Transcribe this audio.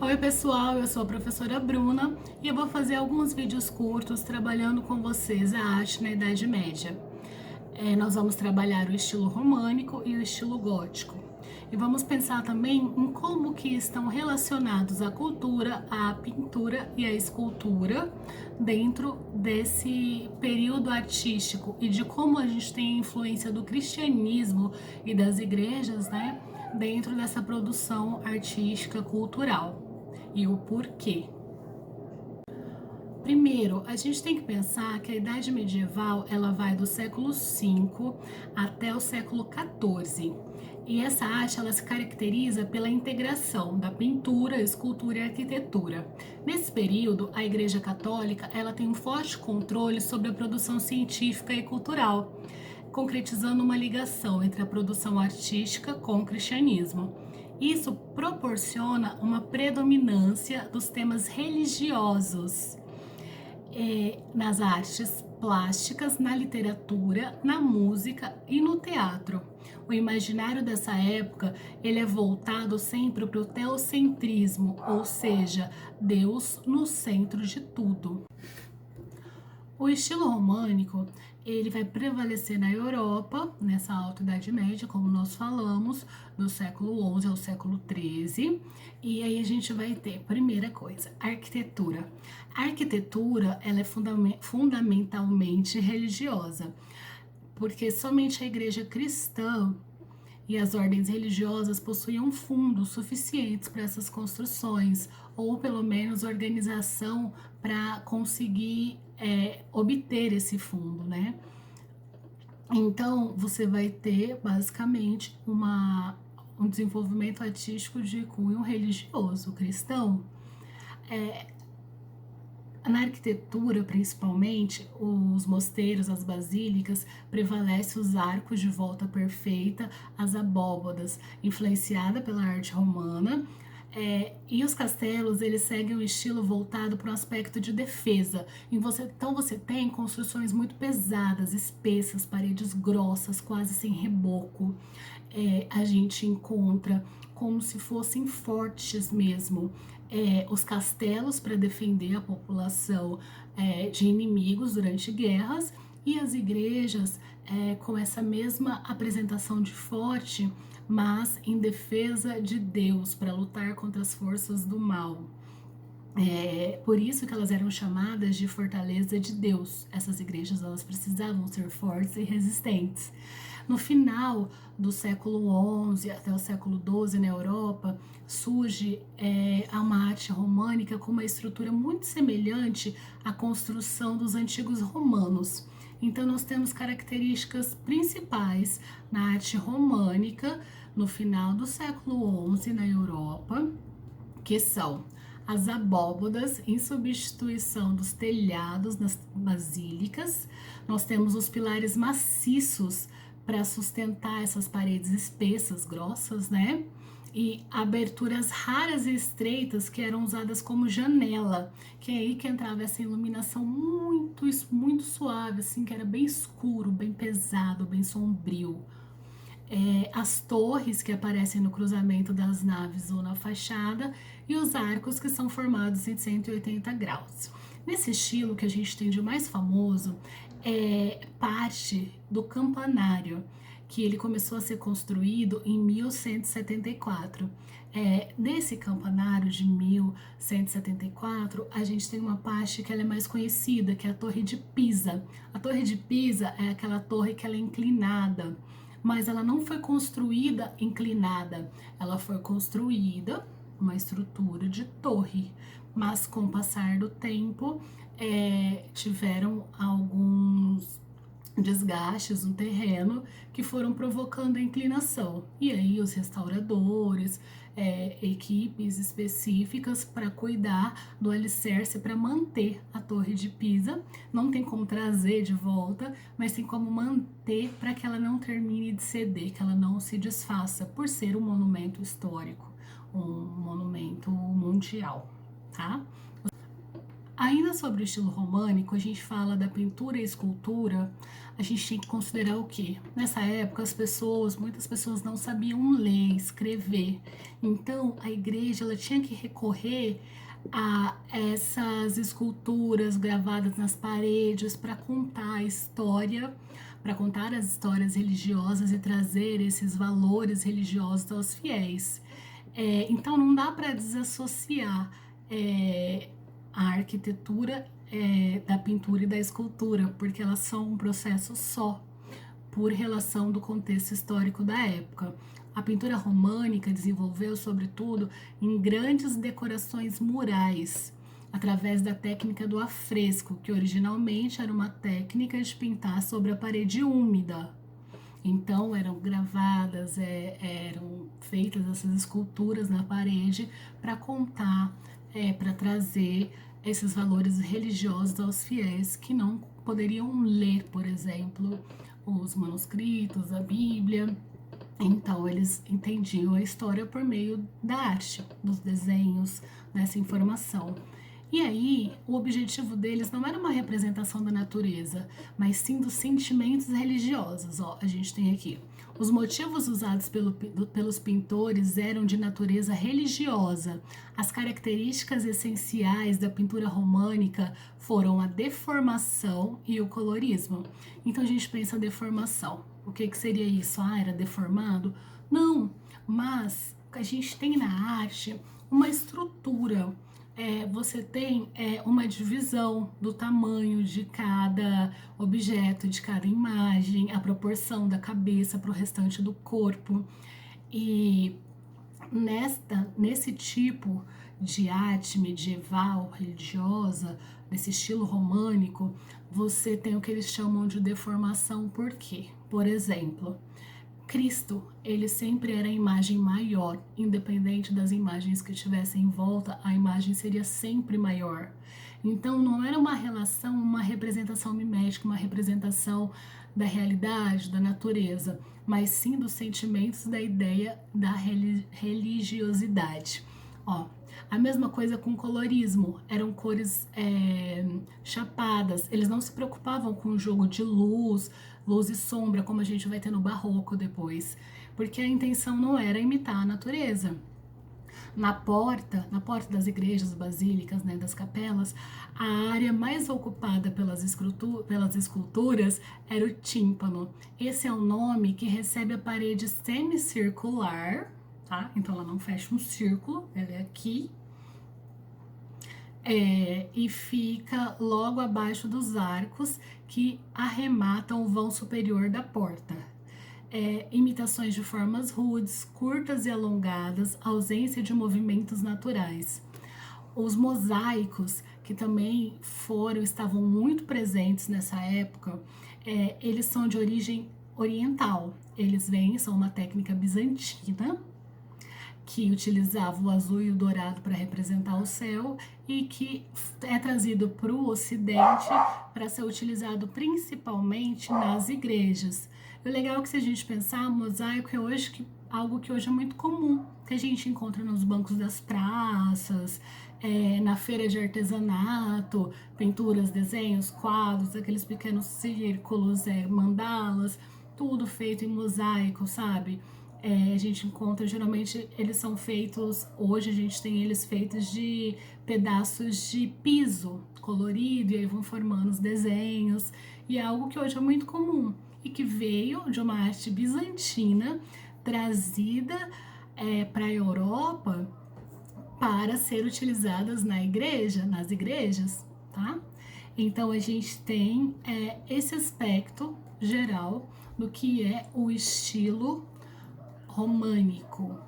Oi pessoal, eu sou a professora Bruna e eu vou fazer alguns vídeos curtos trabalhando com vocês a arte na Idade Média. Nós vamos trabalhar o estilo românico e o estilo gótico. E vamos pensar também em como que estão relacionados a cultura, a pintura e a escultura dentro desse período artístico e de como a gente tem a influência do cristianismo e das igrejas, né, dentro dessa produção artística cultural e o porquê. Primeiro, a gente tem que pensar que a Idade Medieval ela vai do século V até o século XIV. E essa arte ela se caracteriza pela integração da pintura, escultura e arquitetura. Nesse período, a Igreja Católica ela tem um forte controle sobre a produção científica e cultural, concretizando uma ligação entre a produção artística com o cristianismo. Isso proporciona uma predominância dos temas religiosos nas artes plásticas, na literatura, na música e no teatro. O imaginário dessa época ele é voltado sempre para o teocentrismo, ou seja, Deus no centro de tudo. O estilo românico ele vai prevalecer na Europa, nessa alta Idade Média, como nós falamos, do século XI ao século XIII. E aí a gente vai ter, primeira coisa, arquitetura. A arquitetura ela é fundamentalmente religiosa, porque somente a igreja cristã e as ordens religiosas possuíam fundos suficientes para essas construções, ou pelo menos organização para conseguir obter esse fundo, né? Então você vai ter basicamente um desenvolvimento artístico de cunho religioso cristão. Na arquitetura, principalmente, os mosteiros, as basílicas, prevalecem os arcos de volta perfeita, as abóbadas, influenciada pela arte romana, e os castelos, eles seguem um estilo voltado para o aspecto de defesa. Então você tem construções muito pesadas, espessas, paredes grossas, quase sem reboco. A gente encontra como se fossem fortes mesmo. Os castelos para defender a população de inimigos durante guerras, e as igrejas com essa mesma apresentação de forte, mas em defesa de Deus, para lutar contra as forças do mal. Por isso que elas eram chamadas de fortaleza de Deus. Essas igrejas elas precisavam ser fortes e resistentes. No final do século XI até o século XII na Europa, surge uma arte românica com uma estrutura muito semelhante à construção dos antigos romanos. Então nós temos características principais na arte românica no final do século XI na Europa, que são as abóbadas em substituição dos telhados nas basílicas. Nós temos os pilares maciços para sustentar essas paredes espessas, grossas, né? E aberturas raras e estreitas que eram usadas como janela, que é aí que entrava essa iluminação muito suave, assim, que era bem escuro, bem pesado, bem sombrio. As torres que aparecem no cruzamento das naves ou na fachada, e os arcos que são formados em 180 graus. Nesse estilo que a gente tem de mais famoso é parte do campanário, que ele começou a ser construído em 1174. Desse campanário de 1174, a gente tem uma parte que ela é mais conhecida, que é a Torre de Pisa. A Torre de Pisa é aquela torre que ela é inclinada, mas ela não foi construída inclinada, ela foi construída uma estrutura de torre, mas com o passar do tempo tiveram alguns desgastes no terreno que foram provocando a inclinação. E aí os restauradores, equipes específicas para cuidar do alicerce, para manter a Torre de Pisa. Não tem como trazer de volta, mas tem como manter para que ela não termine de ceder, que ela não se desfaça, por ser um monumento histórico, um monumento mundial, tá? Ainda sobre o estilo românico, a gente fala da pintura e escultura, a gente tem que considerar o quê? Nessa época, muitas pessoas não sabiam ler, escrever. Então, a igreja ela tinha que recorrer a essas esculturas gravadas nas paredes para contar a história, para contar as histórias religiosas e trazer esses valores religiosos aos fiéis. Então, não dá para desassociar a arquitetura da pintura e da escultura, porque elas são um processo só, por relação do contexto histórico da época. A pintura românica desenvolveu, sobretudo, em grandes decorações murais, através da técnica do afresco, que originalmente era uma técnica de pintar sobre a parede úmida. Então eram gravadas, eram feitas essas esculturas na parede para contar, para trazer esses valores religiosos aos fiéis que não poderiam ler, por exemplo, os manuscritos, a Bíblia. Então eles entendiam a história por meio da arte, dos desenhos, dessa informação. E aí, o objetivo deles não era uma representação da natureza, mas sim dos sentimentos religiosos. Ó, a gente tem aqui. Os motivos usados pelos pintores eram de natureza religiosa. As características essenciais da pintura românica foram a deformação e o colorismo. Então a gente pensa deformação. O que seria isso? Ah, era deformado? Não, mas a gente tem na arte uma estrutura. Você tem uma divisão do tamanho de cada objeto, de cada imagem, a proporção da cabeça para o restante do corpo. E nesse tipo de arte medieval, religiosa, desse estilo românico, você tem o que eles chamam de deformação. Por quê? Por exemplo, Cristo, ele sempre era a imagem maior, independente das imagens que estivessem em volta, a imagem seria sempre maior. Então não era uma relação, uma representação mimética, uma representação da realidade, da natureza, mas sim dos sentimentos, da ideia da religiosidade. Ó, a mesma coisa com o colorismo, eram cores chapadas, eles não se preocupavam com o jogo de luz e sombra, como a gente vai ter no barroco depois, porque a intenção não era imitar a natureza. Na porta das igrejas basílicas, né, das capelas, a área mais ocupada pelas esculturas era o tímpano. Esse é o nome que recebe a parede semicircular, tá? Então ela não fecha um círculo, ela é aqui. E fica logo abaixo dos arcos que arrematam o vão superior da porta. Imitações de formas rudes, curtas e alongadas, ausência de movimentos naturais. Os mosaicos, que também estavam muito presentes nessa época, eles são de origem oriental. Eles são uma técnica bizantina, que utilizava o azul e o dourado para representar o céu e que é trazido para o ocidente para ser utilizado principalmente nas igrejas. O legal é que, se a gente pensar, mosaico é algo que hoje é muito comum, que a gente encontra nos bancos das praças, na feira de artesanato, pinturas, desenhos, quadros, aqueles pequenos círculos, mandalas, tudo feito em mosaico, sabe? A gente encontra, geralmente eles são feitos, hoje a gente tem eles feitos de pedaços de piso colorido, e aí vão formando os desenhos, e é algo que hoje é muito comum, e que veio de uma arte bizantina, trazida para a Europa, para ser utilizadas nas igrejas, tá? Então a gente tem esse aspecto geral do que é o estilo românico.